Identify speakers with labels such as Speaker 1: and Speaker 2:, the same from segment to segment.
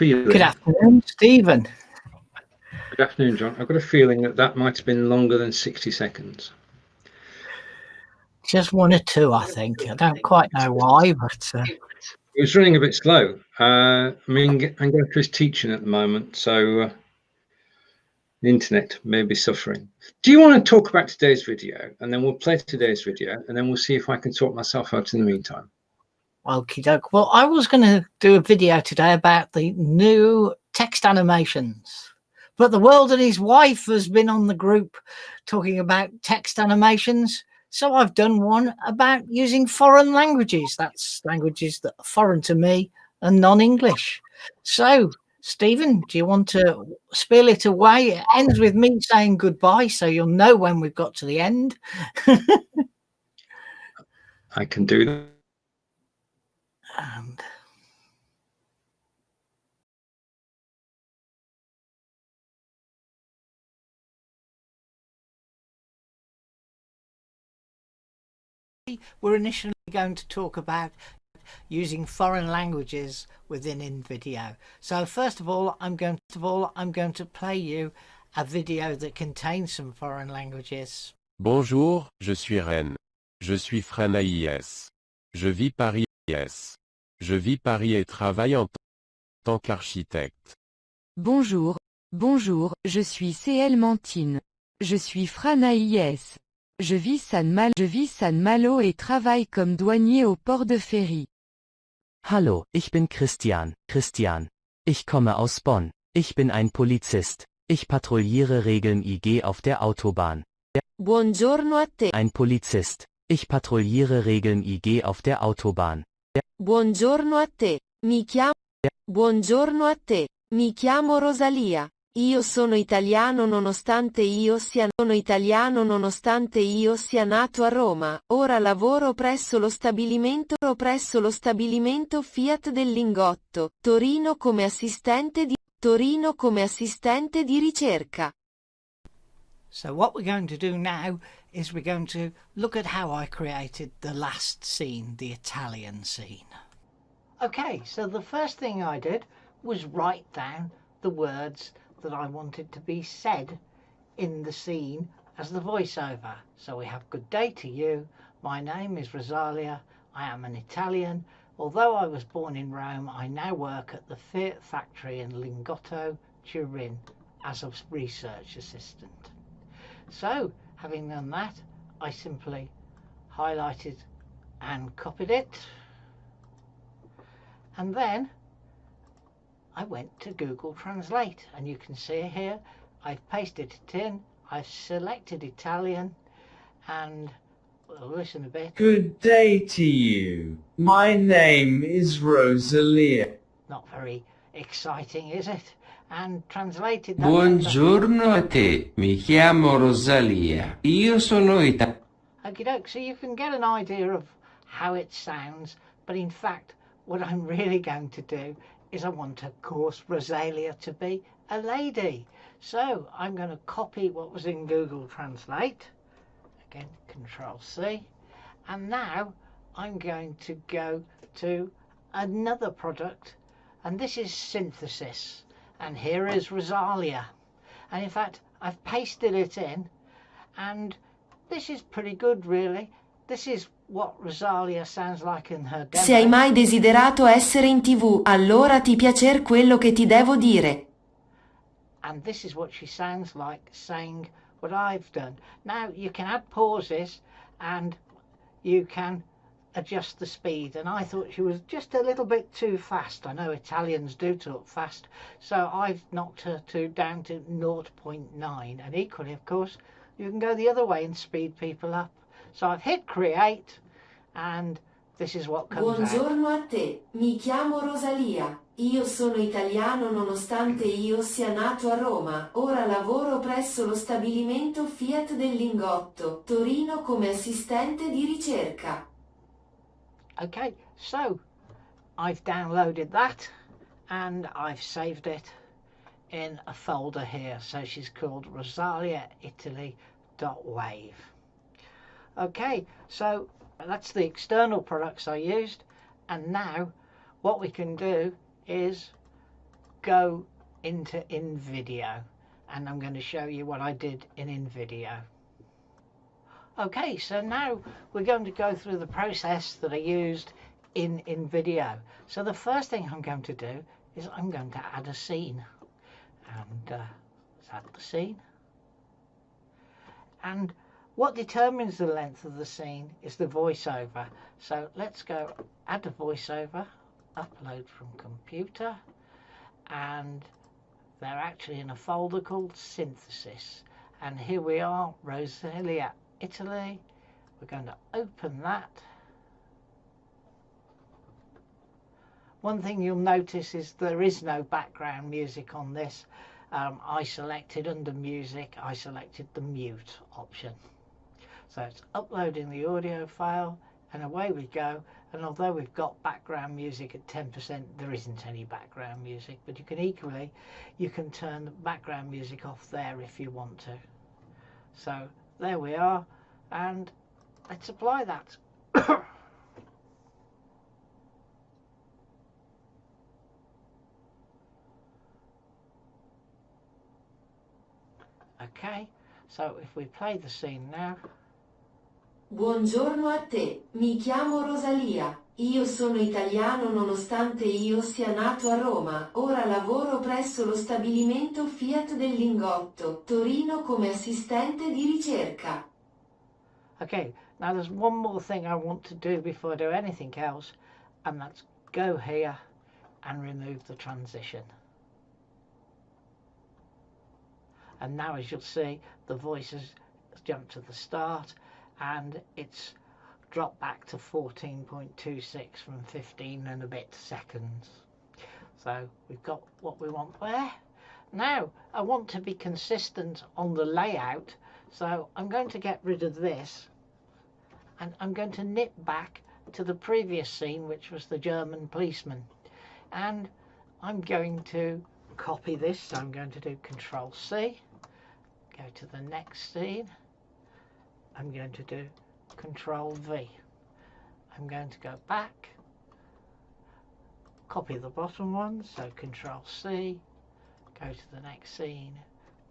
Speaker 1: Good afternoon, Stephen.
Speaker 2: Good afternoon, John. I've got a feeling that might have been longer than 60 seconds.
Speaker 1: Just one or two, I think. I don't quite know why, but
Speaker 2: It was running a bit slow. I mean, Angotra's teaching at the moment, so the internet may be suffering. Do you want to talk about today's video, and then we'll play today's video, and then we'll see if I can sort myself out in the meantime?
Speaker 1: okie doke. Well, I was going to do a video today about the new text animations, but the world and his wife has been on the group talking about text animations. So I've done one about using foreign languages. That's languages that are foreign to me and non-English. So, Stephen, do you want to spill it away? It ends with me saying goodbye, so you'll know when we've got to the end.
Speaker 2: I can do that.
Speaker 1: And we're initially going to talk about using foreign languages within Invideo. So first of all, I'm going to play you a video that contains some foreign languages.
Speaker 3: Bonjour, je suis Rennes. Je suis Franaïs. Je vis Paris. Je vis Paris et travaille en tant qu'architecte.
Speaker 4: Bonjour, je suis CL Mantine. Je suis Franaïs. Je vis San Malo et travaille comme douanier au port de Ferry.
Speaker 5: Hallo, ich bin Christian. Ich komme aus Bonn. Ich bin ein Polizist. Ich patrouilliere regelmäßig auf der Autobahn.
Speaker 4: Buongiorno a te.
Speaker 5: Ein Polizist. Ich patrouilliere regelmäßig auf der Autobahn.
Speaker 4: Buongiorno a te. Buongiorno a te. Mi chiamo Rosalia. Io sono italiano nonostante io sia nato a Roma. Ora lavoro presso lo stabilimento Fiat del Lingotto, Torino come assistente di ricerca.
Speaker 1: So what we're going to do now is we're going to look at how I created the last scene, the Italian scene. Okay, so the first thing I did was write down the words that I wanted to be said in the scene as the voiceover. So we have good day to you. My name is Rosalia. I am an Italian. Although I was born in Rome, I now work at the Fiat factory in Lingotto, Turin as a research assistant. So having done that, I simply highlighted and copied it. And then I went to Google Translate, and you can see here I've pasted it in, I've selected Italian, and we'll listen a bit.
Speaker 6: Good day to you. My name is Rosalia.
Speaker 1: Not very exciting, is it? And translated that.
Speaker 6: Buongiorno a te. Mi chiamo Rosalia. Io sono italiano.
Speaker 1: Okie doke, so you can get an idea of how it sounds, but in fact what I'm really going to do is I want, of course, Rosalia to be a lady. So I'm going to copy what was in Google Translate. Again, Control C. And now I'm going to go to another product, and this is synthesis. and here is Rosalia. And in fact, I've pasted it in, and this is pretty good, really. This is what Rosalia sounds like in her demo.
Speaker 7: Se hai mai desiderato essere in TV, allora ti piacer quello che ti devo dire.
Speaker 1: And this is what she sounds like saying what I've done. Now you can add pauses and you can adjust the speed, and I thought she was just a little bit too fast. I know Italians do talk fast, so I've knocked her down to 0.9, and equally, of course, you can go the other way and speed people up. So I've hit create, and this is what comes out.
Speaker 7: Buongiorno a te, mi chiamo Rosalia. Io sono italiano nonostante io sia nato a Roma. Ora lavoro presso lo stabilimento Fiat del Lingotto, Torino, come assistente di ricerca.
Speaker 1: Okay, so I've downloaded that and I've saved it in a folder here. So she's called RosaliaItaly.wave. Okay, so that's the external products I used, and now what we can do is go into Invideo, and I'm going to show you what I did in Invideo. Okay, so now we're going to go through the process that I used in Invideo. So the first thing I'm going to do is I'm going to add a scene, and let's add the scene. And what determines the length of the scene is the voiceover. So let's go add a voiceover, upload from computer, and they're actually in a folder called synthesis. And here we are, Rosalia Italy. We're going to open that. One thing you'll notice is there is no background music on this. I selected under music, I selected the mute option. So it's uploading the audio file, and away we go. And although we've got background music at 10%, there isn't any background music, but you can turn the background music off there if you want to. So there we are, and let's apply that. Okay, so if we play the scene now.
Speaker 7: Buongiorno a te, mi chiamo Rosalia. Io sono italiano nonostante io sia nato a Roma. Ora lavoro presso lo stabilimento Fiat del Lingotto, Torino, come assistente di ricerca.
Speaker 1: Okay, now there's one more thing I want to do before I do anything else, and that's go here and remove the transition. And now, as you'll see, the voice has jumped to the start, and it's dropped back to 14.26 from 15 and a bit seconds. So we've got what we want there. Now I want to be consistent on the layout, so I'm going to get rid of this, and I'm going to nip back to the previous scene, which was the German policeman, and I'm going to copy this. So I'm going to do Control C, go to the next scene. I'm going to do Control V. I'm going to go back, copy the bottom one, so Control C, go to the next scene,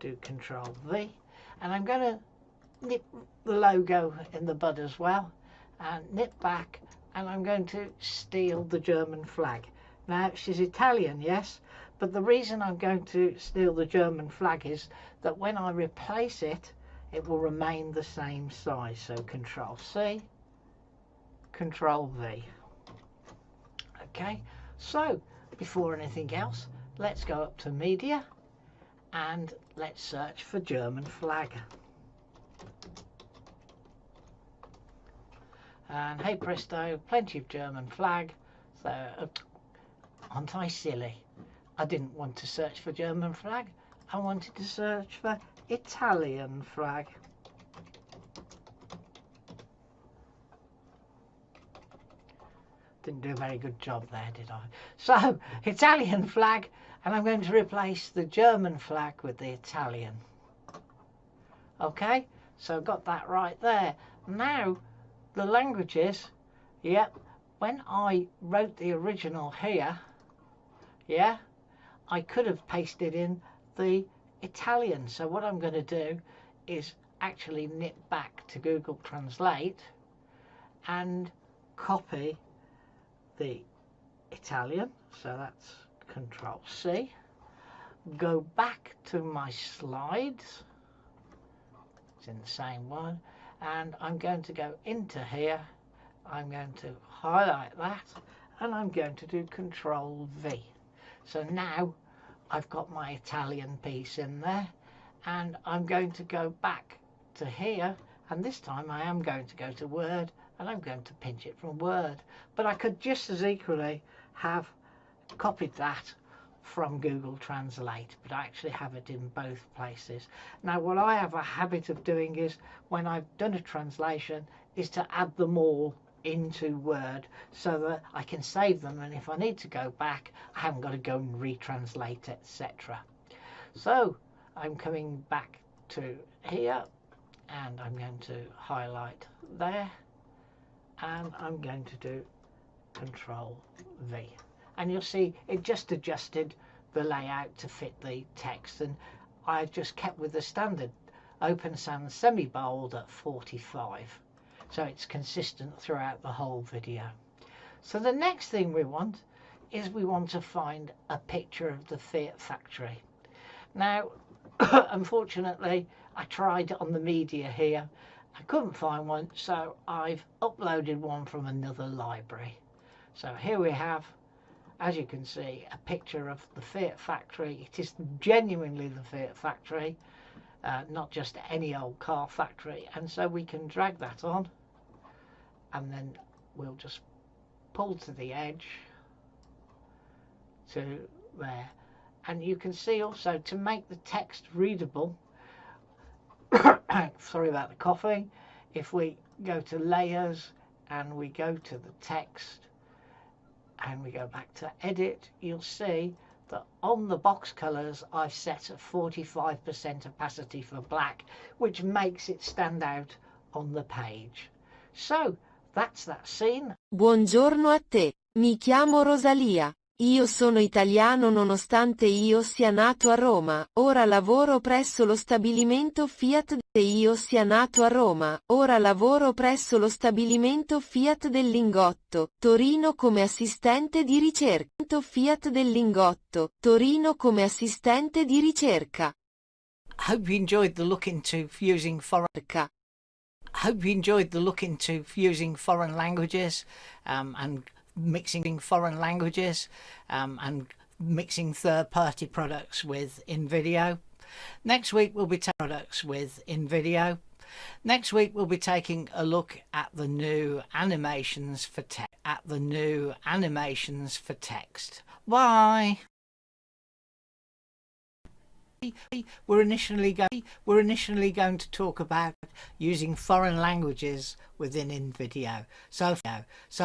Speaker 1: do Control V, and I'm going to nip the logo in the bud as well, and nip back, and I'm going to steal the German flag. Now, she's Italian, yes, but the reason I'm going to steal the German flag is that when I replace it, it will remain the same size. So Control C, Control V. Okay, so before anything else, let's go up to Media and let's search for German flag. And hey presto, plenty of German flag. So aren't I silly? I didn't want to search for German flag. I wanted to search for Italian flag. Didn't do a very good job there, did I? So Italian flag, and I'm going to replace the German flag with the Italian. Okay, so got that right there. Now the languages, yep, when I wrote the original here, yeah, I could have pasted in the Italian. So what I'm going to do is actually nip back to Google Translate and copy the Italian. So that's Control C. Go back to my slides. It's in the same one. And I'm going to go into here. I'm going to highlight that and I'm going to do Control V. So now I've got my Italian piece in there, and I'm going to go back to here, and this time I am going to go to Word and I'm going to pinch it from Word. But I could just as equally have copied that from Google Translate, but I actually have it in both places. Now what I have a habit of doing is, when I've done a translation, is to add them all into Word so that I can save them, and if I need to go back I haven't got to go and retranslate, etc. So I'm coming back to here and I'm going to highlight there and I'm going to do Control V, and you'll see it just adjusted the layout to fit the text, and I just kept with the standard open sans semi-bold at 45. So it's consistent throughout the whole video. So the next thing we want is we want to find a picture of the Fiat factory. Now, unfortunately, I tried on the media here. I couldn't find one, so I've uploaded one from another library. So here we have, as you can see, a picture of the Fiat factory. It is genuinely the Fiat factory, not just any old car factory. And so we can drag that on, and then we'll just pull to the edge to there, and you can see also, to make the text readable, sorry about the coughing, if we go to layers and we go to the text and we go back to edit, you'll see that on the box colors I've set a 45% opacity for black, which makes it stand out on the page. So that's that scene.
Speaker 4: Buongiorno a te, mi chiamo Rosalia. Io sono italiano nonostante io sia nato a Roma, ora lavoro presso lo stabilimento Fiat. Io sia nato a Roma, ora lavoro presso lo stabilimento Fiat del Lingotto, Torino come assistente di ricerca. Fiat del Lingotto, Torino come assistente di ricerca.
Speaker 1: Hope you enjoyed the look into fusing foreign languages and mixing foreign languages and mixing third-party products with Invideo. Next week we'll be taking a look at the new animations for text. Bye. We're initially going to talk about using foreign languages within Invideo. So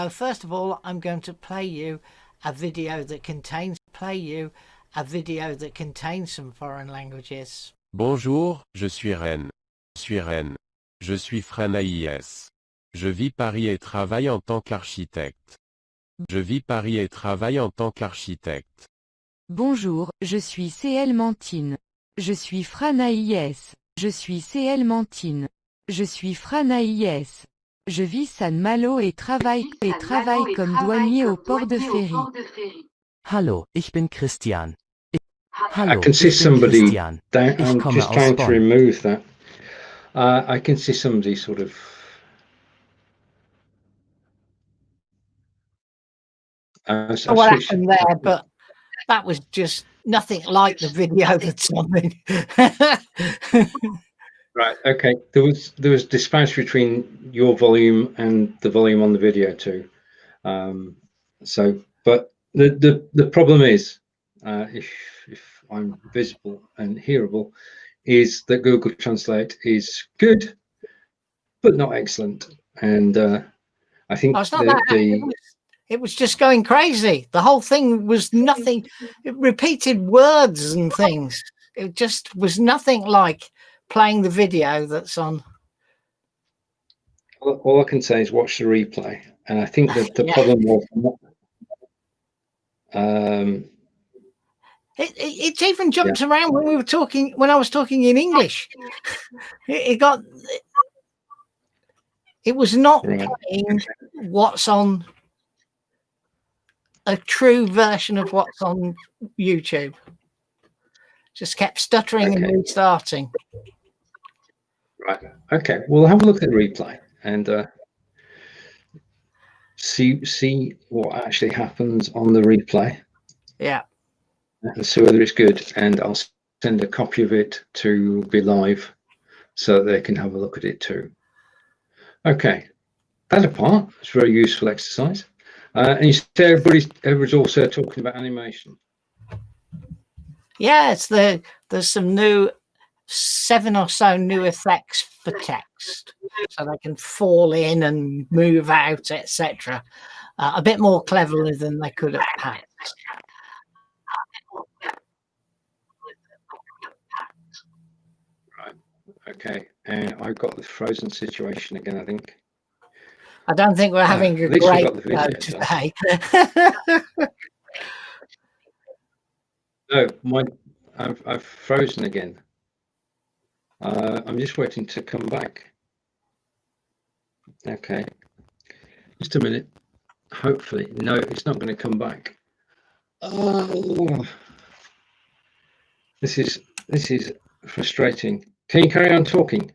Speaker 1: first of all, I'm going to play you a video that contains some foreign languages.
Speaker 3: Bonjour, je suis Rennes. Je suis Fran AIS. Je vis Paris et travaille en tant qu'architecte.
Speaker 4: Bonjour, je suis CL Mantine. Je suis Fran AIS. Je suis CL Mantine. Je suis Fran AIS. Je vis San Malo et travaille comme douanier au port de Ferry.
Speaker 5: Hallo, ich bin Christian.
Speaker 2: I can see somebody down. I'm just trying to remove that. I can see somebody sort of.
Speaker 1: What happened there? But that was just nothing like the video that's on me.
Speaker 2: Right. Okay. There was disparity between your volume and the volume on the video too. But the problem is, if I'm visible and hearable, is that Google Translate is good, but not excellent. And I think
Speaker 1: it was just going crazy. The whole thing was nothing. It repeated words and things. It just was nothing like playing the video that's on.
Speaker 2: All I can say is watch the replay. And I think that the problem was
Speaker 1: It even jumped around when I was talking in English. It was not playing what's on a true version of what's on YouTube. Just kept stuttering and restarting.
Speaker 2: Right. Okay. We'll have a look at the replay and see what actually happens on the replay.
Speaker 1: Yeah.
Speaker 2: And see whether it's good. And I'll send a copy of it to Be Live so that they can have a look at it too. Okay. That apart, it's a very useful exercise. And you say everybody's also talking about animation.
Speaker 1: Yeah, there's some new 7 or so new effects for text, so they can fall in and move out, etc. A bit more cleverly than they could have had.
Speaker 2: Right. Okay. And I've got the frozen situation again, I think.
Speaker 1: I don't think we're having a great show today.
Speaker 2: No, I've frozen again. I'm just waiting to come back. Okay, just a minute. Hopefully, no, it's not going to come back. Oh, this is frustrating. Can you carry on talking?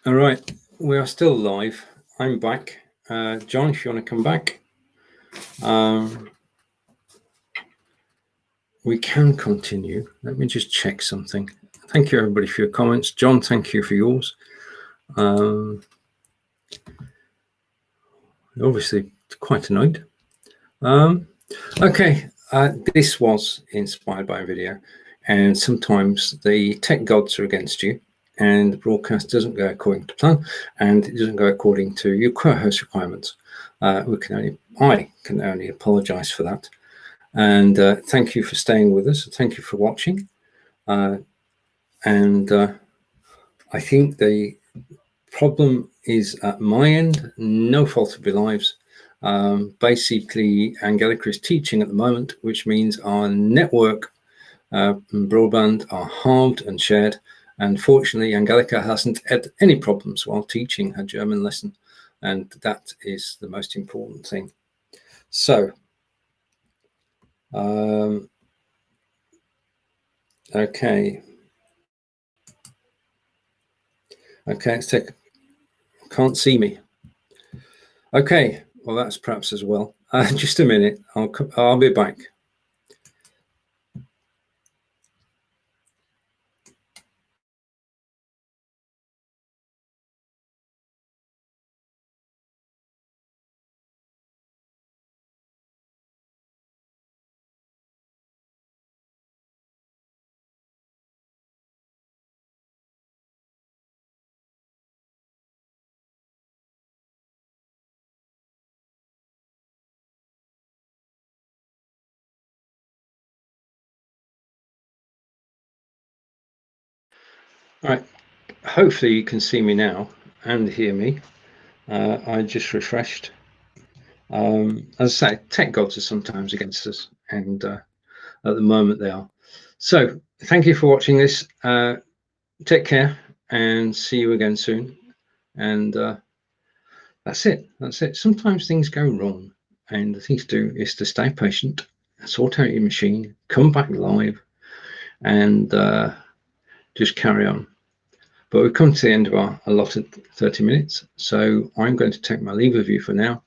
Speaker 2: All right, we are still live. I'm back. John, if you want to come back, we can continue. Let me just check something. Thank you, everybody, for your comments. John, thank you for yours. Obviously, quite annoyed. Okay, this was inspired by a video, and sometimes the tech gods are against you, and the broadcast doesn't go according to plan, and it doesn't go according to your co-host requirements. I can only apologize for that. And thank you for staying with us. Thank you for watching. I think the problem is at my end, no fault of your lives. Basically, Angelica is teaching at the moment, which means our network and broadband are halved and shared. And fortunately, Angelica hasn't had any problems while teaching her German lesson. And that is the most important thing. So, okay. Okay, let's take, can't see me. Okay, well, that's perhaps as well. Just a minute, I'll be back. All right, hopefully you can see me now and hear me. I just refreshed. As I say, tech gods are sometimes against us, and at the moment they are. So thank you for watching this. Take care and see you again soon. And that's it. That's it. Sometimes things go wrong, and the thing to do is to stay patient, sort out your machine, come back live, and just carry on. But we've come to the end of our allotted 30 minutes, so I'm going to take my leave of you for now.